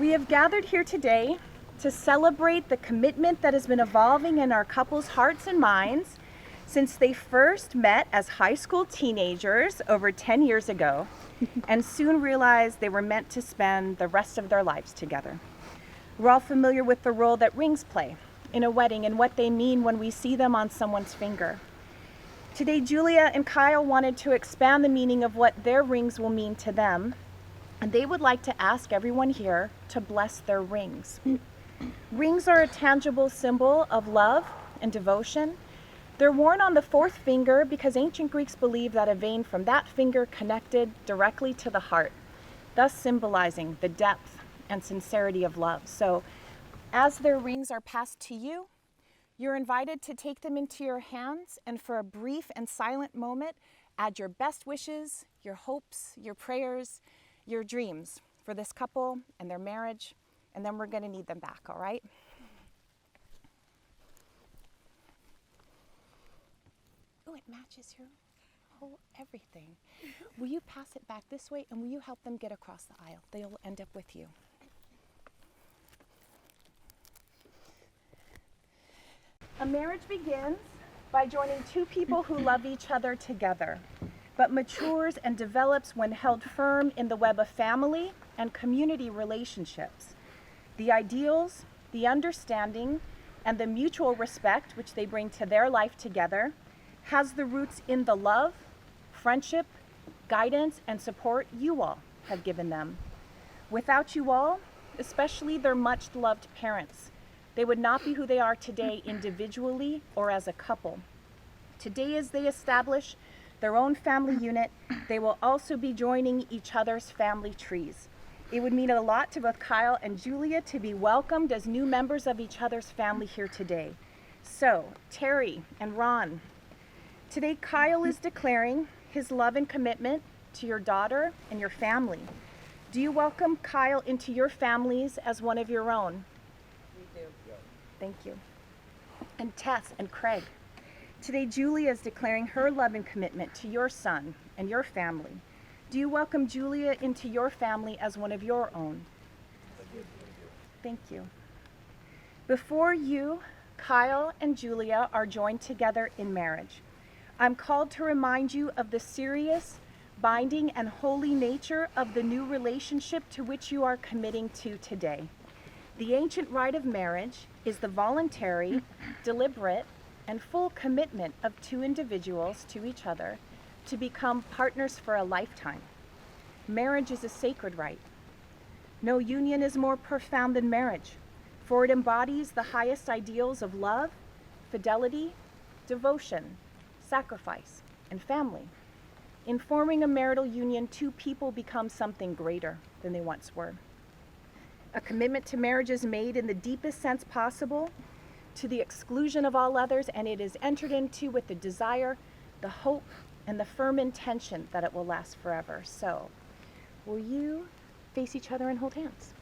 We have gathered here today to celebrate the commitment that has been evolving in our couple's hearts and minds since they first met as high school teenagers over 10 years ago and soon realized they were meant to spend the rest of their lives together. We're all familiar with the role that rings play in a wedding and what they mean when we see them on someone's finger. Today, Julia and Kyle wanted to expand the meaning of what their rings will mean to them, and they would like to ask everyone here to bless their rings. Rings are a tangible symbol of love and devotion. They're worn on the fourth finger because ancient Greeks believed that a vein from that finger connected directly to the heart, thus symbolizing the depth and sincerity of love. So as their rings are passed to you, you're invited to take them into your hands and for a brief and silent moment, add your best wishes, your hopes, your prayers, your dreams for this couple and their marriage, and then we're going to need them back, all right? Oh, it matches your whole everything. Will you pass it back this way, and will you help them get across the aisle? They'll end up with you. A marriage begins by joining two people who love each other together, but matures and develops when held firm in the web of family and community relationships. The ideals, the understanding, and the mutual respect which they bring to their life together has the roots in the love, friendship, guidance, and support you all have given them. Without you all, especially their much-loved parents, they would not be who they are today individually or as a couple. Today, as they establish their own family unit, they will also be joining each other's family trees. It would mean a lot to both Kyle and Julia to be welcomed as new members of each other's family here today. So, Terry and Ron, today Kyle is declaring his love and commitment to your daughter and your family. Do you welcome Kyle into your families as one of your own? We do. Thank you. And Tess and Craig, today Julia is declaring her love and commitment to your son and your family. Do you welcome Julia into your family as one of your own? Thank you. Before you, Kyle and Julia are joined together in marriage. I'm called to remind you of the serious, binding, and holy nature of the new relationship to which you are committing to today. The ancient rite of marriage is the voluntary, deliberate, and full commitment of two individuals to each other to become partners for a lifetime. Marriage is a sacred rite. No union is more profound than marriage, for it embodies the highest ideals of love, fidelity, devotion, sacrifice, and family. In forming a marital union, two people become something greater than they once were. A commitment to marriage is made in the deepest sense possible, to the exclusion of all others, and it is entered into with the desire, the hope, and the firm intention that it will last forever. So, will you face each other and hold hands?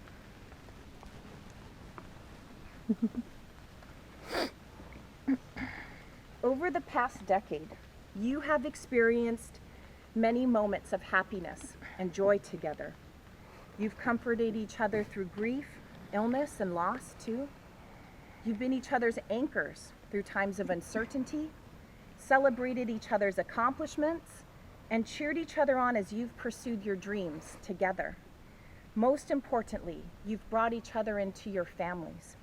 Over the past decade, You have experienced many moments of happiness and joy together. You've comforted each other through grief, illness, and loss, too. You've been each other's anchors through times of uncertainty, celebrated each other's accomplishments, and cheered each other on as you've pursued your dreams together. Most importantly, you've brought each other into your families.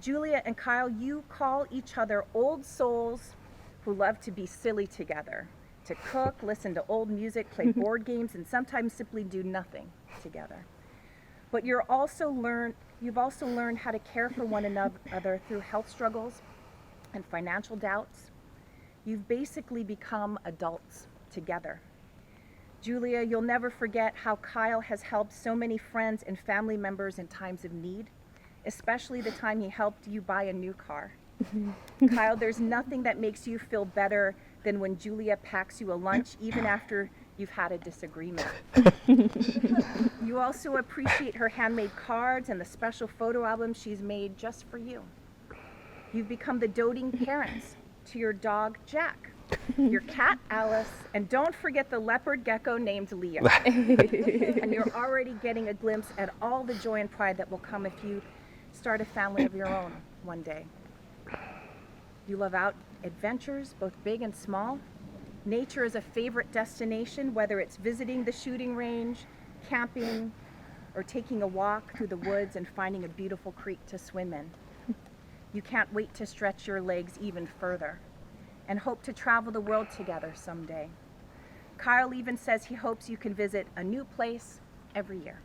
Julia and Kyle, you call each other old souls who love to be silly together, to cook, listen to old music, play board games, and sometimes simply do nothing together. But you've also learned how to care for one another through health struggles and financial doubts. You've basically become adults together. Julia, you'll never forget how Kyle has helped so many friends and family members in times of need, especially the time he helped you buy a new car. Kyle, there's nothing that makes you feel better than when Julia packs you a lunch even after you've had a disagreement. You also appreciate her handmade cards and the special photo albums she's made just for you. You've become the doting parents to your dog, Jack, your cat, Alice, and don't forget the leopard gecko named Leah. And you're already getting a glimpse at all the joy and pride that will come if you start a family of your own one day. You love out adventures, both big and small. Nature is a favorite destination, whether it's visiting the shooting range, camping, or taking a walk through the woods and finding a beautiful creek to swim in. You can't wait to stretch your legs even further and hope to travel the world together someday. Kyle even says he hopes you can visit a new place every year.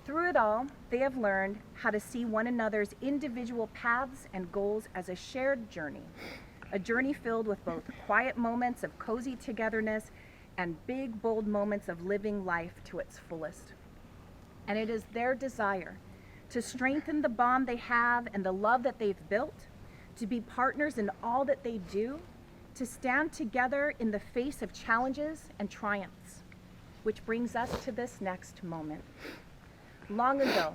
Through it all, they have learned how to see one another's individual paths and goals as a shared journey, a journey filled with both quiet moments of cozy togetherness and big, bold moments of living life to its fullest. And it is their desire to strengthen the bond they have and the love that they've built, to be partners in all that they do, to stand together in the face of challenges and triumphs, which brings us to this next moment. Long ago,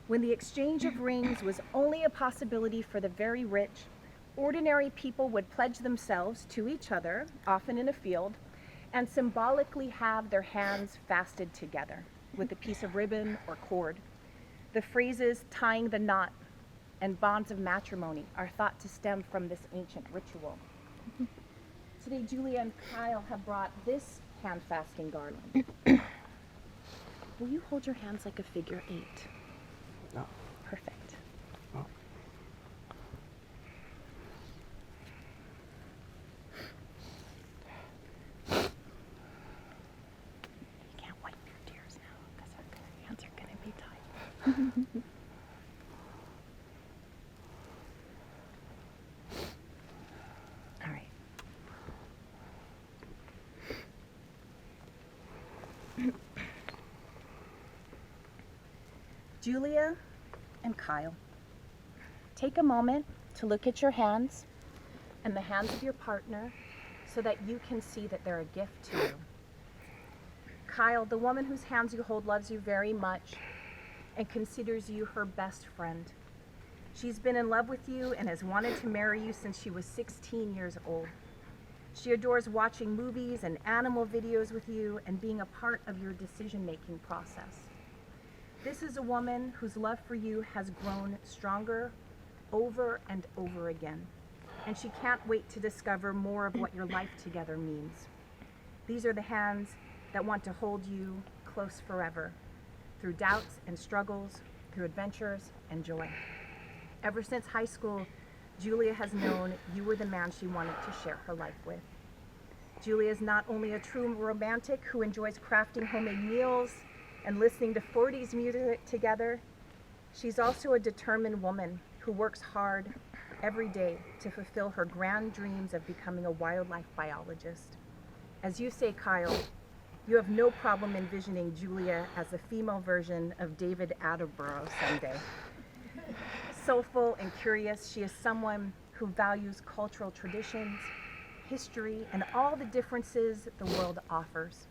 when the exchange of rings was only a possibility for the very rich, ordinary people would pledge themselves to each other, often in a field, and symbolically have their hands fastened together with a piece of ribbon or cord. The phrases tying the knot and bonds of matrimony are thought to stem from this ancient ritual. Today, Julia and Kyle have brought this hand-fasting garland. Will you hold your hands like a figure 8? No. Perfect. Oh. You can't wipe your tears now because our hands are going to be tied. All right. Julia and Kyle, take a moment to look at your hands and the hands of your partner so that you can see that they're a gift to you. Kyle, the woman whose hands you hold loves you very much and considers you her best friend. She's been in love with you and has wanted to marry you since she was 16 years old. She adores watching movies and animal videos with you and being a part of your decision-making process. This is a woman whose love for you has grown stronger over and over again, and she can't wait to discover more of what your life together means. These are the hands that want to hold you close forever, through doubts and struggles, through adventures and joy. Ever since high school, Julia has known you were the man she wanted to share her life with. Julia is not only a true romantic who enjoys crafting homemade meals and listening to 40s music together, she's also a determined woman who works hard every day to fulfill her grand dreams of becoming a wildlife biologist. As you say, Kyle, you have no problem envisioning Julia as the female version of David Attenborough someday. Soulful and curious, she is someone who values cultural traditions, history, and all the differences the world offers.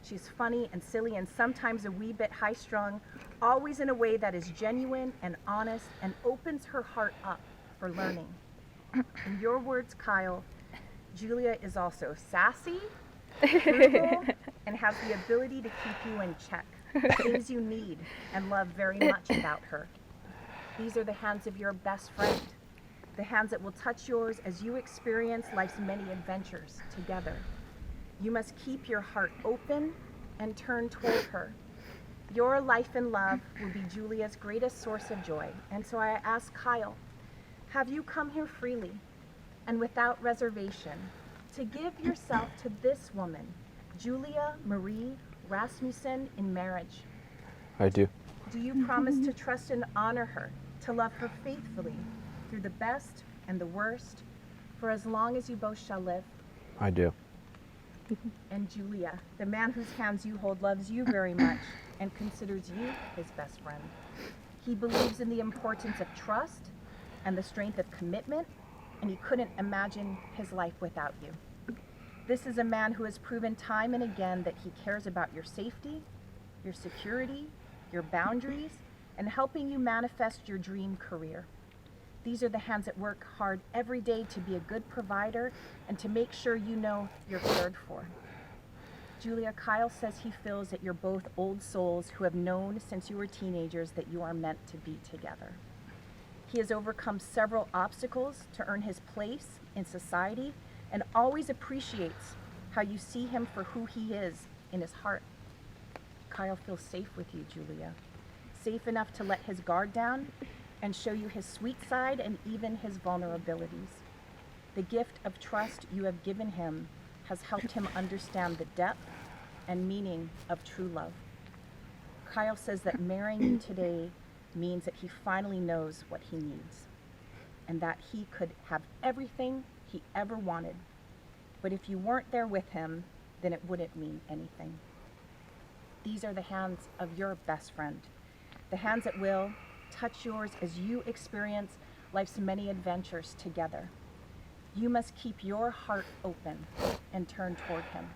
She's funny and silly and sometimes a wee bit high-strung, always in a way that is genuine and honest and opens her heart up for learning. In your words, Kyle, Julia is also sassy, frugal, and has the ability to keep you in check. Things you need and love very much about her. These are the hands of your best friend, the hands that will touch yours as you experience life's many adventures together. You must keep your heart open and turn toward her. Your life and love will be Julia's greatest source of joy. And so I ask Kyle, have you come here freely and without reservation to give yourself to this woman, Julia Marie Rasmussen, in marriage? I do. Do you promise to trust and honor her, to love her faithfully through the best and the worst, for as long as you both shall live? I do. And Julia, the man whose hands you hold loves you very much and considers you his best friend. He believes in the importance of trust and the strength of commitment, and he couldn't imagine his life without you. This is a man who has proven time and again that he cares about your safety, your security, your boundaries, and helping you manifest your dream career. These are the hands that work hard every day to be a good provider and to make sure you know you're cared for. Julia, Kyle says he feels that you're both old souls who have known since you were teenagers that you are meant to be together. He has overcome several obstacles to earn his place in society and always appreciates how you see him for who he is in his heart. Kyle feels safe with you, Julia. Safe enough to let his guard down and show you his sweet side and even his vulnerabilities. The gift of trust you have given him has helped him understand the depth and meaning of true love. Kyle says that marrying you today means that he finally knows what he needs and that he could have everything he ever wanted. But if you weren't there with him, then it wouldn't mean anything. These are the hands of your best friend, the hands that will touch yours as you experience life's many adventures together. You must keep your heart open and turn toward him.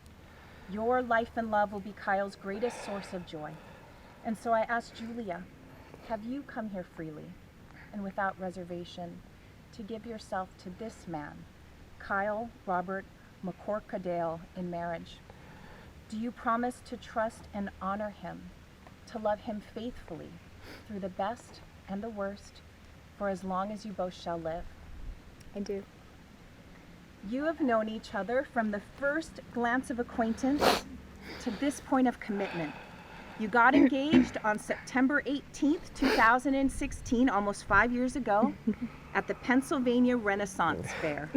Your life and love will be Kyle's greatest source of joy. And so I ask Julia, have you come here freely and without reservation to give yourself to this man, Kyle Robert McCorkadale, in marriage? Do you promise to trust and honor him, to love him faithfully through the best and the worst, for as long as you both shall live? I do. You have known each other from the first glance of acquaintance to this point of commitment. You got engaged on September 18th, 2016, almost 5 years ago, at the Pennsylvania Renaissance Fair.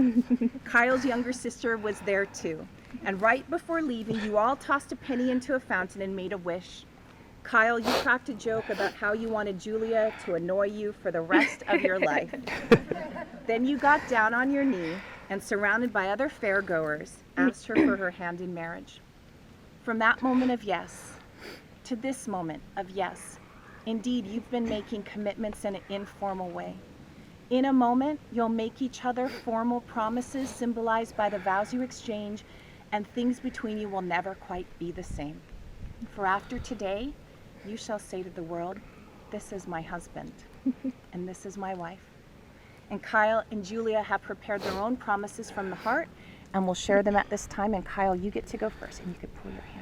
Kyle's younger sister was there too. And right before leaving, you all tossed a penny into a fountain and made a wish. Kyle, you cracked a joke about how you wanted Julia to annoy you for the rest of your life. Then you got down on your knee and, surrounded by other fairgoers, asked her for her hand in marriage. From that moment of yes to this moment of yes, indeed, you've been making commitments in an informal way. In a moment, you'll make each other formal promises symbolized by the vows you exchange, and things between you will never quite be the same. For after today, you shall say to the world, this is my husband, and this is my wife. And Kyle and Julia have prepared their own promises from the heart, and we'll share them at this time. And Kyle, you get to go first, and you can pull your hands.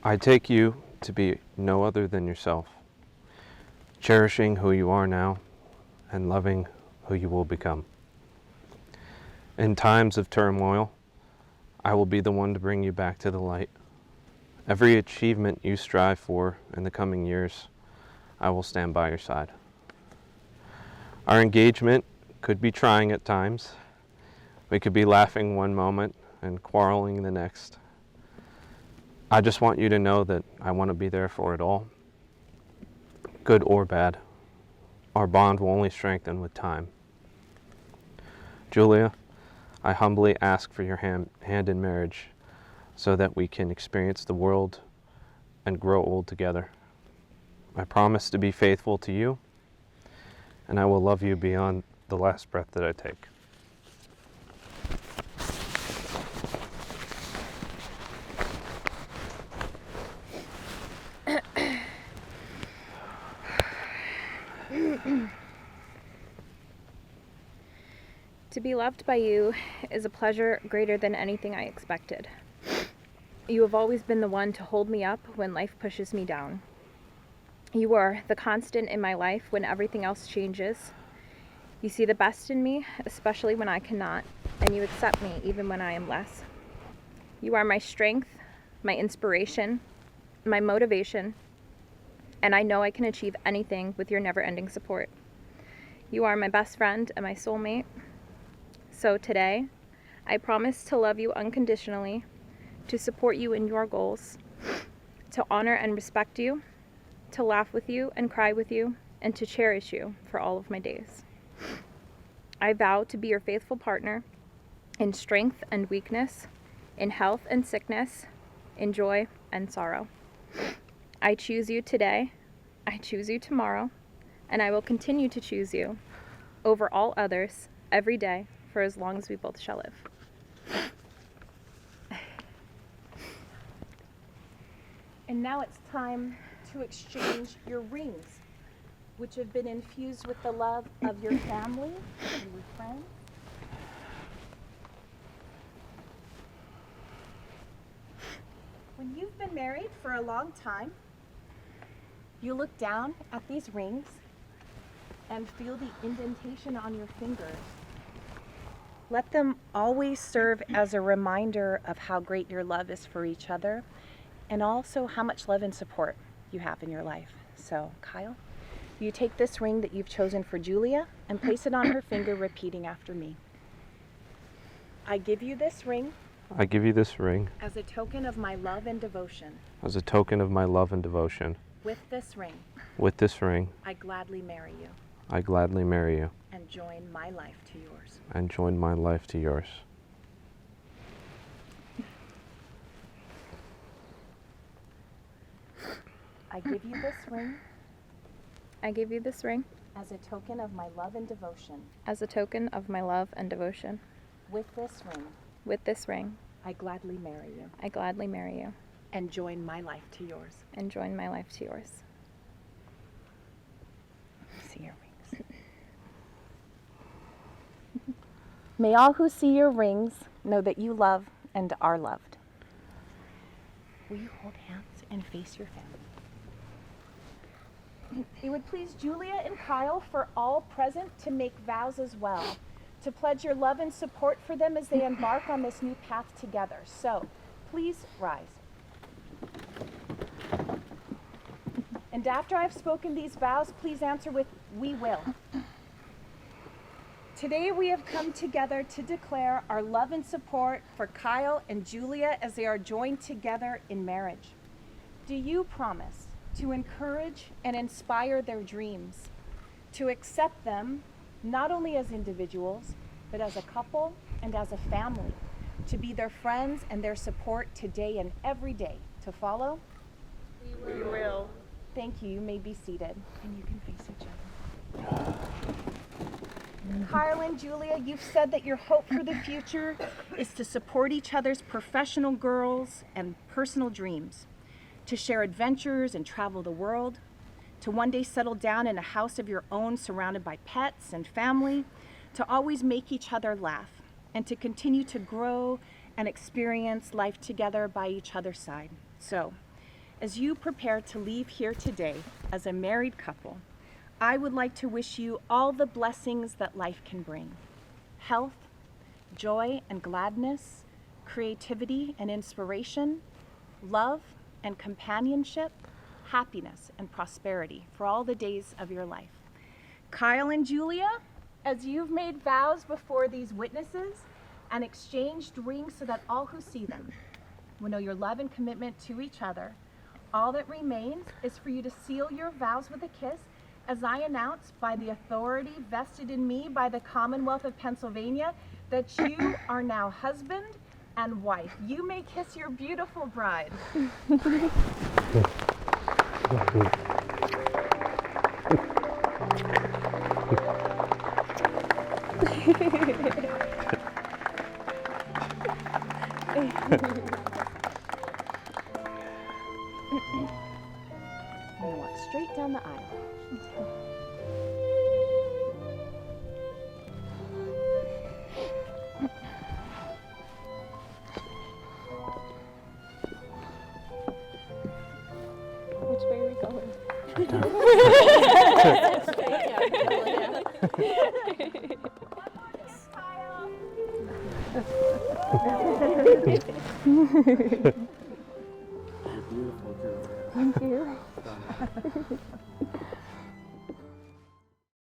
I take you to be no other than yourself, cherishing who you are now and loving who you will become. In times of turmoil, I will be the one to bring you back to the light. Every achievement you strive for in the coming years, I will stand by your side. Our engagement could be trying at times. We could be laughing one moment and quarreling the next. I just want you to know that I want to be there for it all, good or bad. Our bond will only strengthen with time. Julia, I humbly ask for your hand in marriage so that we can experience the world and grow old together. I promise to be faithful to you, and I will love you beyond the last breath that I take. To be loved by you is a pleasure greater than anything I expected. You have always been the one to hold me up when life pushes me down. You are the constant in my life when everything else changes. You see the best in me, especially when I cannot, and you accept me even when I am less. You are my strength, my inspiration, my motivation, and I know I can achieve anything with your never-ending support. You are my best friend and my soulmate. So today, I promise to love you unconditionally, to support you in your goals, to honor and respect you, to laugh with you and cry with you, and to cherish you for all of my days. I vow to be your faithful partner in strength and weakness, in health and sickness, in joy and sorrow. I choose you today, I choose you tomorrow, and I will continue to choose you over all others every day for as long as we both shall live. And now it's time to exchange your rings, which have been infused with the love of your family and your friends. When you've been married for a long time, you look down at these rings and feel the indentation on your fingers. Let them always serve as a reminder of how great your love is for each other and also how much love and support you have in your life. So, Kyle, you take this ring that you've chosen for Julia and place it on her finger, repeating after me. I give you this ring I give you this ring as a token of my love and devotion. as a token of my love and devotion. With this ring, With this ring, I gladly marry you I gladly marry you and join my life to yours. and join my life to yours. I give you this ring I give you this ring as a token of my love and devotion. as a token of my love and devotion. With this ring, With this ring, I gladly marry you I gladly marry you and join my life to yours. and join my life to yours. See your rings. May all who see your rings know that you love and are loved. Will you hold hands and face your family? It would please Julia and Kyle for all present to make vows as well, to pledge your love and support for them as they embark on this new path together. So, please rise. And after I've spoken these vows, please answer with, "We will." Today we have come together to declare our love and support for Kyle and Julia as they are joined together in marriage. Do you promise to encourage and inspire their dreams, to accept them not only as individuals, but as a couple and as a family, to be their friends and their support today and every day, to follow? We will. Thank you. You may be seated, and you can face each other. Kyle and Julia, you've said that your hope for the future is to support each other's professional goals and personal dreams, to share adventures and travel the world, to one day settle down in a house of your own surrounded by pets and family, to always make each other laugh, and to continue to grow and experience life together by each other's side. So, as you prepare to leave here today as a married couple, I would like to wish you all the blessings that life can bring: health, joy and gladness, creativity and inspiration, love and companionship, happiness and prosperity for all the days of your life. Kyle and Julia, as you've made vows before these witnesses and exchanged rings so that all who see them will know your love and commitment to each other, all that remains is for you to seal your vows with a kiss, as I announce by the authority vested in me by the Commonwealth of Pennsylvania that you are now husband and wife. You may kiss your beautiful bride. I'm gonna walk straight down the aisle. Which way are we going? Yes, Kyle.